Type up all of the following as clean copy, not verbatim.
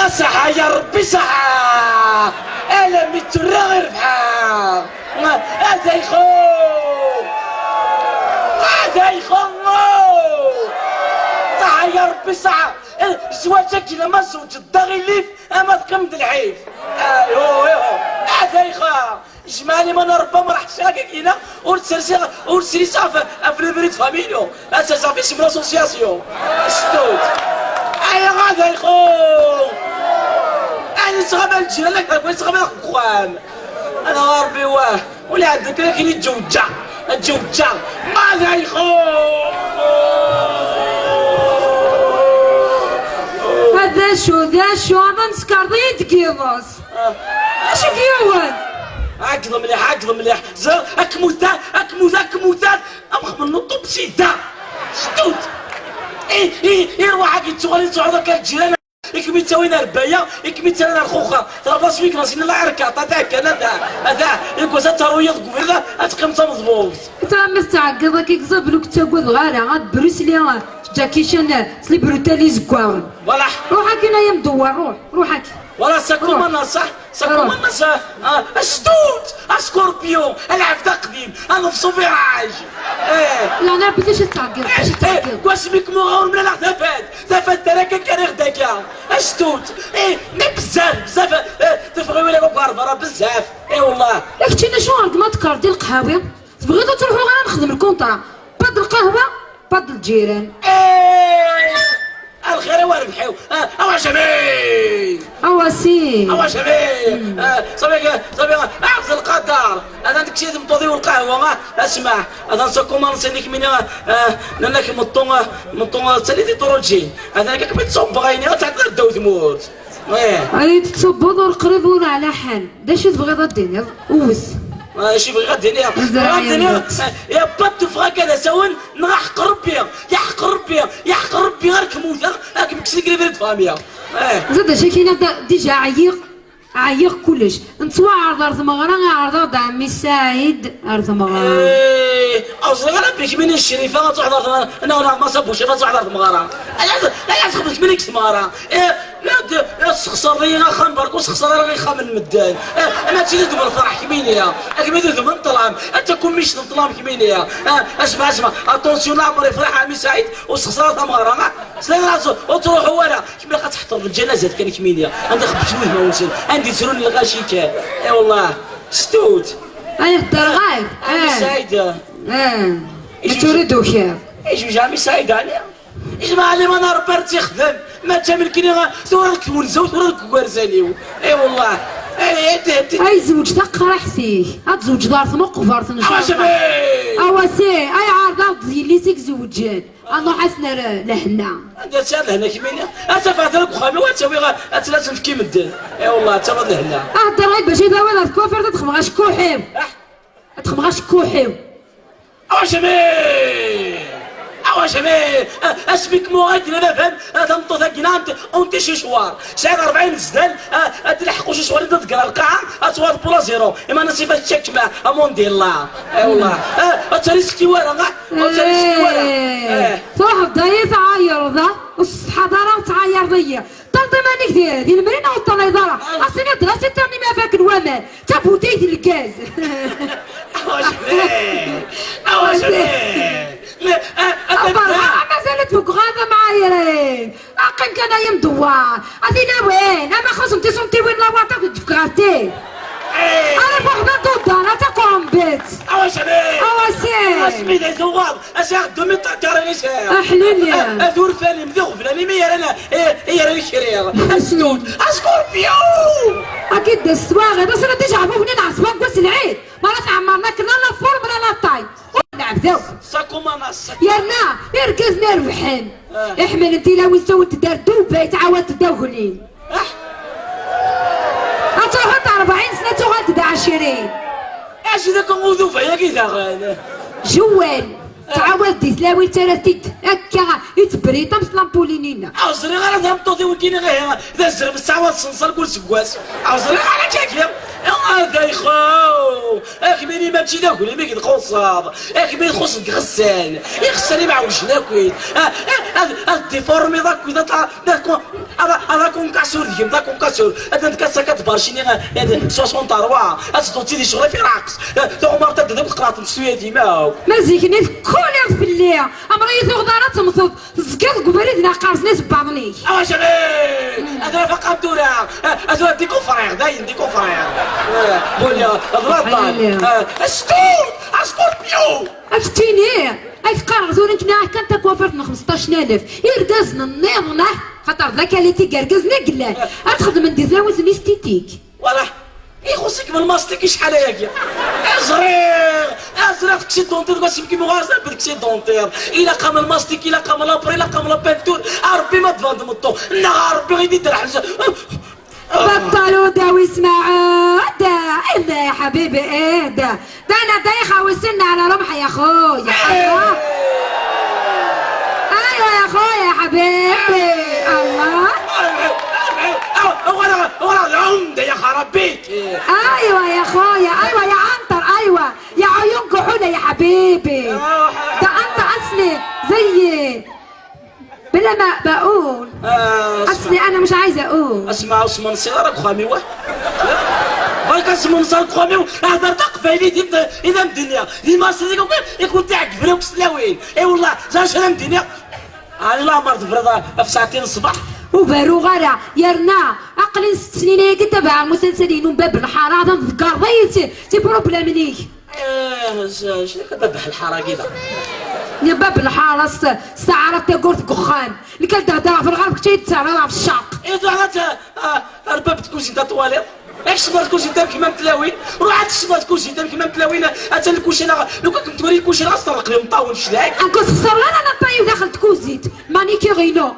صحة يا ربي صحة. انا مترى غير بحال هذا يخو صحة يا ربي صحة. زواجك لما زوج الضغي الليف اما تقمد العيف. ايوه هذا يخا جمالي ما ربما راح شاكك هنا ورسلي صافي افريبريد فاميليو اساسا في اسم لاسوسياسيون ستوت. ايا هذا يخو انا صغب الجيران لك بغيت صغب الخوان انا ربي واه ولا عندك كاين الجوجه ماذا يخو. هذا شو انا نسكرضي دكيضاس اش كيوان عقل مليح اكموتان امخمن نطب سيدا شتوت. ايه روحك يتوغلي تعرض كالجيران يكمي تاوينا ربايا يكمي تاوينا الخوخه ترى فاس فيك راسين لا عركه هذاك هذا يكون ترويض قبيله اتقم مضبوط. انت مستعقد كي كذب لك تاكل غاله غاد بروسلي جاكي شان سلي بروتاليز كواون ولا روحك هنا يا مدور روحك ولا ساكوما نصح اشتوت اسكوربيو العفده قديم انا في صفيراج. لا انا بديش تعقل واش بك مغور من ثفات تراكا كان غداكا اشتوت. بزاف تفغيو لك وكاربرا بزاف. والله ياك تينا شو عندك ما تكاردي القهاوي تبغيو تروحوا غير نخدم الكونطرا باد القهوه باد الجيران. الخير واربحيو اواشمي صبيك اعز القدر هذا عندك شي مطوضي والقهوه اسمع هذا نسكم نسينيك من لانك مطون تسالي طروجي هذا كيك تصب غيني تعطي الدو تموت. علي تصبوا دور قريب ولا على حال داش تبغي الدنيا ووس ماشي بغي غادي يا بات فراك هذا ساون نحق ربي غير كموثه راك مكسي كريفيت فاميا. زاد شي كاين ديجا عيق كلش نتوا عرض مغرا عرض عمي سعيد عرض مغرا اصلا انا بك من الشريفه تحضر انا ما صبوش تحضر مغرا لا تخبط منك سماره لا تخسر لي خنبرك وتخسر لي خامن مدان ما تجي تدبر الفرح كمينيا كما يدير من طلام انت كون مش طلام كمينيا. اسمع اتونسيون عمري فرح عمي سعيد وخسرت مغرا سلام راسو وتروح ولا كيما كتحضر الجنازات كان كمينيا عندي خبز ما وصل عندي زرون الغاشي كان. اي والله ستوت انا الدرغايب عمي سعيد تريدو خير ايش عمي سعيد عليا اجمع لي ما نهار بارت يخدم ما تملكني ثورك ونزو ثورك كوارزانيو. اي والله اي زوج تقرح فيه اتزوج دار موقفرت اواسي اي عارضه اللي سيك زوجات انا حسنا لهنا انت سال هنا كمينيا اتفات لك خامي وتسوي لازم في مدن. اي والله تفضل هنا اهدر غير باش يداوي هذا الكوفر تدخل غاش كوحيو تدخل غاش كوحيو اواشمي اسمك موعد انا فهم هذا نطوط كينانت اونتي شي شوار ساعه 40 زدان تلحقوا شي شوار تقرا القاعه اصوات بلا زيرو اما نصيفه تشك مع امون ديال الله. اي والله تريسكي ورا صاحب ضيف عاير ذا الحضاره تعاير ضيه طنطي مانيك دي المرينه والطنيضره اصلا دراسه تاني ما فاك الومال تابوتيت الكاز. اواشمي ما زالت فوق غاضة معايرين أقل كان يمدوار أدينا وين أما خصم تسمتي وين لا واطا تفكرتي أنا بوحدة ضد أنا تقوم بيت أواسي اسمي ذي زوار أشياء دومي تكارني شيء أحليلي أدور فاني مذوق فلاني ميا أنا هي راني شرير أسكوت أسكوربيو أكيد دستواغ هذا سنة تجعبوا هنا نعصبك بس العيد مرات عمرنا كنا لا فور ولا لا طايب نعبدو ساكوما ناس يرنا يركزنا روحين احمل انت لو سويت دار دوبه تعاود تدوغلين اتوهت 40 سنه توهت 20 اش ذاك موضوع يا كي ذا جوال تعاود تلاوي ثلاثيت هكا يتبريطا مثل لامبولينينا. عاوزني غير هذا مطوطي وكيني غير ذا الزرب الساعات صنصر كل سكواس عاوزني غير هكاك هذا يخو اخي بيني ما تمشي ناكل ما كيتخصب اخي بين خصك غسان يغسل ما عاودش ناكل هاد ديفورمي داك هذا كون كاسور ديال داك كون كاسور هذا كاسا كتبارشيني هاد 63 اصدوتي دي شغل في راقص تو مرت داك قرات مسويه ديما مزيكني كولير في الليل امري ثغدارات تمصد زكاز قبريد ناقارسني سباضني اوا جميل هذا فقط دورا هذا ديكو فرير داين ديكو فرير بوليا الغلطان اسكت بيو اكتيني اكتقرر زورين كنا كانت كوافرتنا 15000 يردازنا النيضنا خاطر ذاك اللي تيقرقزنا قلال اتخدم ندير لاوز نيستيتيك ولا يخصك من الماستيك شحال هاكيا ازرق كسي دونتير قاسم كيما غازال بالكسي دونتير الا قام الماستيك الا قام لابري الا قام لابانتور ربي ما تفاند مطو نا ربي غيدي يدير حاجه بطلوا دا واسمعوا دا اذا يا حبيبي ايه دا انا دايخه وسنا على رمح يا خويا ايوه يا خويا يا حبيبي الله ولا عمده يا خربيت ايوه يا خويا ايوه يا عنتر ايوه يا عيون كحوله يا حبيبي ده انت اصلي زي بلا ما بقول اصلي انا مش عايزه اقول اسمع عثمان صغارك خامي واحد بايك اسمع صغارك خامي هذا تقبلي دي اذا الدنيا دي ما صديق يكون تاع كبروك سلاوين اي والله زاش انا الدنيا انا لا مرض برضا في ساعتين الصباح وبارو غارة يرنا عقلي 6 سنين هيك تبع المسلسلين وباب الحاره هذا نذكر ضيتي تي بروبليم ليك شنو كتذبح الحاره كذا يا باب الحاره استعرضت قلت كخان اللي كان دهدا في الغرب كنت يتسرع في الشرق اذا عرفت رباب تكوزين تاع طواليط ياك شبات كوزين تاع كيما متلاوين روح عاد شبات كوزين تاع كيما متلاوين حتى الكوشي لو كنت توري الكوشي راه صرق لي مطاول شلاك انكو خسر انا بايو داخل تكوزيت مانيكيرينو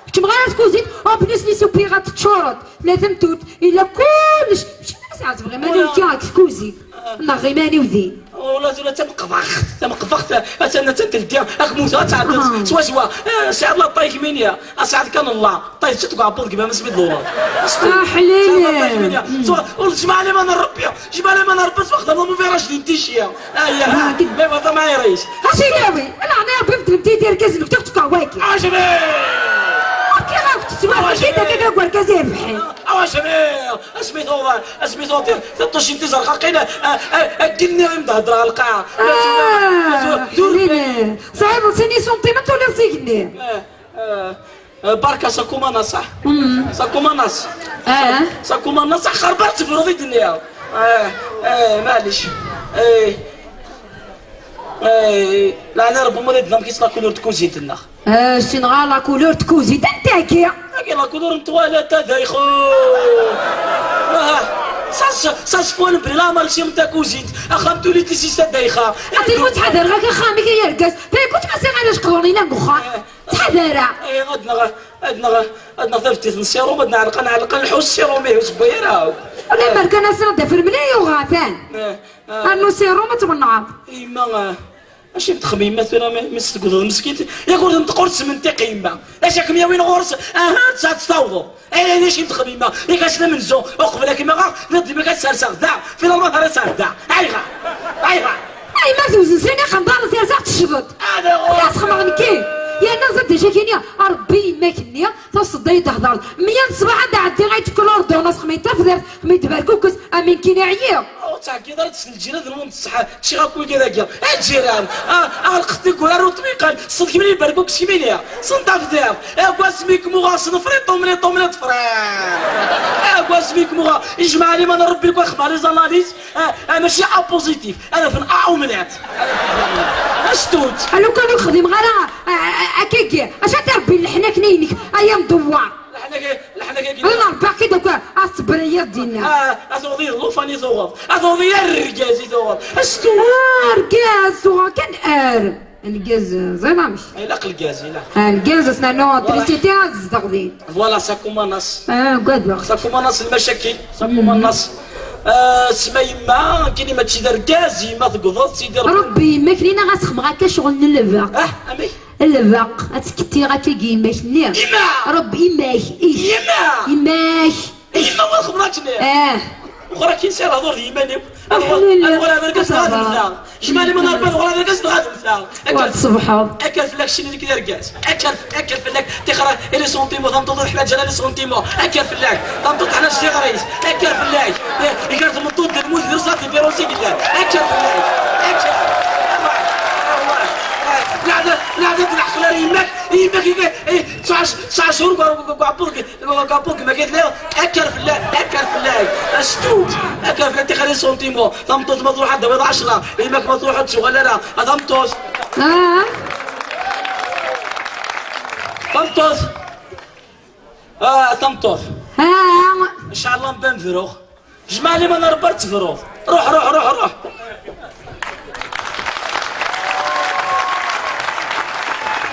كنت مغير تكوزيت او بليس لي سوبيرات تشورط لازم توت الا كلش ماشي ساعات فريمون انا كاك تكوزي نغيماني وذي والله زولا تمقفخت انا تنتلديا اخ موسى تعدت سوا سعد الله طايك منيا اسعد كان الله طايك شتو عبط كيما ما سميت الله حليلي جمع لي ما نربي جمع لي ما نربس واخد مو في راجلي انتيشيا اييه ما هذا ما يريش هاشي ناوي انا عطيه بنت بنتي دير كاز نكتك كواكي عجبي كيما كنت تسوى كده كده كواركازير بحال اسميتو تطوش انت زرقا قينا الدنيا مدهضره القاعه صعيب سيني سنتيمنت ولا سيكني بركه ساكومانا صح ساكوماناس ساكومانا صح خربت في روضي الدنيا معليش لا انا ربما ندنا كيس لا كولور تكوزيت لنا شنو لا كولور تكوزيت انت كي لا كولور نتواليت هذا يا خو ساس فون بلا مالشي متا كوزيت اخمتو لي تيسيستا دايخه عطي الموت حذر غاك خامي كي يرقص كنت ما سامعلاش قروني لا نخا تحذر عندنا ثبتي نسيرو بدنا نعلق الحوس سيرو ميه صبيره ولا مركنا سنه في الملاي وغاثان انو سيرو ما تمنعض ايما اش بتخميم مثلا مستقول مسكين يقول انت قرص من تقيمه اش راكم يا وين غرس تستوضوا انا ليش تخميم ياك اش منزو وقبل كيما غادي ما كتسرسخ داع في المظهر سردا ايغا اي ما توزن سنه خنضار سرسخ تشبط هذا هو يا سخمه كي يا الناس ديجا كاينه ربي ما كنيا تصدي تهضر 100 صباح عندي غيتكل اوردوناس خميت تفدر خميت بركوكس امين كاين عيا تاع كي دارت الجيران المهم الصحه شي غاكو كذا الجيران القصدي كورا روطميقان صدق ملي بركوكس كيمينيا صنطاف داف كواسميك موغا صنفريطو ملي تفران كواسميك موغا يجمع لي ما نربي لك اخبار زالاليز ماشي ا بوزيتيف انا في اعومنات اشتوت لو كانوا نخدم غير اكيكي اش تربي لحنا كنينك ايام دوار لحنا كي انا باقي دوكا الصبريه ديالنا اثوضي لوفاني زوغ اثوضي الرجازي زوغ اشتو رجاز كان الجاز زعما مش لا الجازي لا الجاز سنانو تريسيتي تغدي فوالا ساكوما ناس قادر ساكوما ناس المشاكل ساكوما ناس سما يما كلمة شي دركاز يما تقضط سيدي ربي يماك لينا غاسخم غاكا شغل نلفق امي اللفق غتكتي غاكا كيماك نير يما ربي يماك يماك يما والخبراتني وخرا كي نسير هضور ديال يماني ولا هذا الكاس غادي نفلا جمالي من اربعه ولا هذا الكاس غادي نفلا تصبحوا اكل فلاك شي اللي كدير كاس اكل فلاك تخرج الي سونتيمو تنطط حنا جانا لي سونتيمو اكل فلاك تنطط حنا شي غريس اكل فلاك يقرت مطوط الموت ديال صاتي بيروسي كدير اكل فلاك اكل لا تنحصل يماك 9 شهور كابوك ما قالت له اكل فلاك اشتوت اكل فلاك تخلي سنتيمو ثمطوط مطروحه دابا 10 يماك مطروحه شغل لا ثمطوط ثمطوط ان شاء الله نبان فروخ جمالي ما نربرت فروخ روح